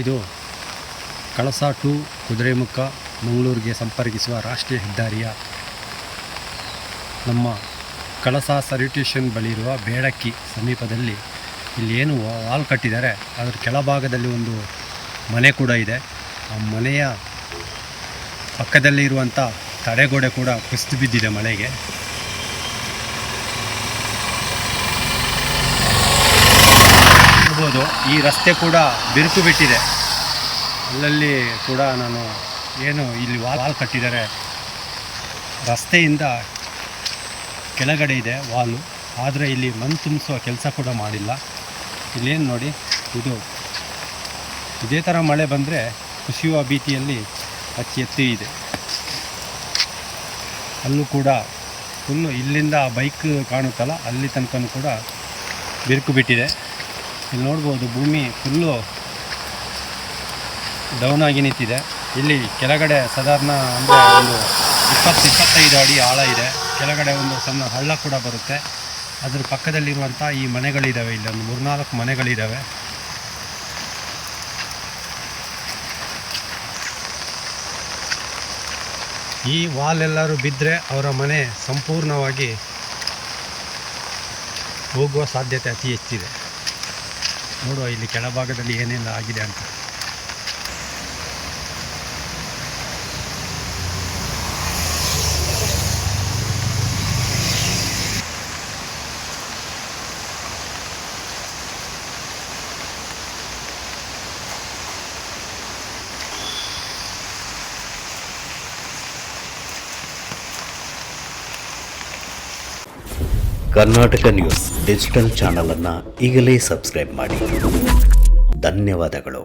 ಇದು ಕಳಸಾ ಟು ಕುದುರೆಮುಖ ಮಂಗಳೂರಿಗೆ ಸಂಪರ್ಕಿಸುವ ರಾಷ್ಟ್ರೀಯ ಹೆದ್ದಾರಿಯ ನಮ್ಮ ಕಳಸಾ ಸರ್ವಿಟೇಷನ್ ಬಳಿ ಇರುವ ಬೇಡಕ್ಕಿ ಸಮೀಪದಲ್ಲಿ ಇಲ್ಲಿ ಏನು ವಾಲ್ ಕಟ್ಟಿದ್ದಾರೆ ಅದರ ಕೆಳಭಾಗದಲ್ಲಿ ಒಂದು ಮನೆ ಕೂಡ ಇದೆ. ಆ ಮನೆಯ ಪಕ್ಕದಲ್ಲಿ ಇರುವಂಥ ತಡೆಗೋಡೆ ಕೂಡ ಕುಸಿದು ಬಿದ್ದಿದೆ ಮಳೆಗೆ. ನೋಡ್ಬೋದು ಈ ರಸ್ತೆ ಕೂಡ ಬಿರುಕು ಬಿಟ್ಟಿದೆ. ಅಲ್ಲಲ್ಲಿ ಕೂಡ ನಾನು ಏನು ಇಲ್ಲಿ ವಾಲ್ ಕಟ್ಟಿದ್ದಾರೆ, ರಸ್ತೆಯಿಂದ ಕೆಳಗಡೆ ಇದೆ ವಾಲು, ಆದರೆ ಇಲ್ಲಿ ಮಣ್ಣು ತುಂಬಿಸುವ ಕೆಲಸ ಕೂಡ ಮಾಡಿಲ್ಲ. ಇಲ್ಲೇನು ನೋಡಿ, ಇದೇ ಥರ ಮಳೆ ಬಂದರೆ ಕುಸಿಯುವ ಭೀತಿಯಲ್ಲಿ ಎತ್ತಿ ಇದೆ. ಅಲ್ಲೂ ಕೂಡ ಫುಲ್ಲು ಇಲ್ಲಿಂದ ಬೈಕ್ ಕಾಣುತ್ತಲ್ಲ ಅಲ್ಲಿ ತನಕ ಕೂಡ ಬಿರುಕು ಬಿಟ್ಟಿದೆ. ಇಲ್ಲಿ ನೋಡ್ಬೋದು ಭೂಮಿ ಫುಲ್ಲು ಡೌನ್ ಆಗಿ ನಿಂತಿದೆ. ಇಲ್ಲಿ ಕೆಳಗಡೆ ಸಾಧಾರಣ ಅಂದರೆ ಒಂದು 20-25 ಅಡಿ ಆಳ ಇದೆ. ಕೆಳಗಡೆ ಒಂದು ಸಣ್ಣ ಹಳ್ಳ ಕೂಡ ಬರುತ್ತೆ. ಅದ್ರ ಪಕ್ಕದಲ್ಲಿರುವಂಥ ಈ ಮನೆಗಳಿದ್ದಾವೆ, ಇಲ್ಲಿ ಒಂದು 3-4 ಮನೆಗಳಿದ್ದಾವೆ. ಈ ವಾಲ್ ಎಲ್ಲರೂ ಬಿದ್ದರೆ ಅವರ ಮನೆ ಸಂಪೂರ್ಣವಾಗಿ ಹೋಗುವ ಸಾಧ್ಯತೆ ಅತಿ ಹೆಚ್ಚಿದೆ. ನೋಡುವ ಇಲ್ಲಿ ಕೆಳಭಾಗದಲ್ಲಿ ಏನೆಲ್ಲ ಆಗಿದೆ ಅಂತ. ಕರ್ನಾಟಕ ನ್ಯೂಸ್ ಡಿಜಿಟಲ್ ಚಾನಲನ್ನು ಈಗಲೇ ಸಬ್ಸ್ಕ್ರೈಬ್ ಮಾಡಿ. ಧನ್ಯವಾದಗಳು.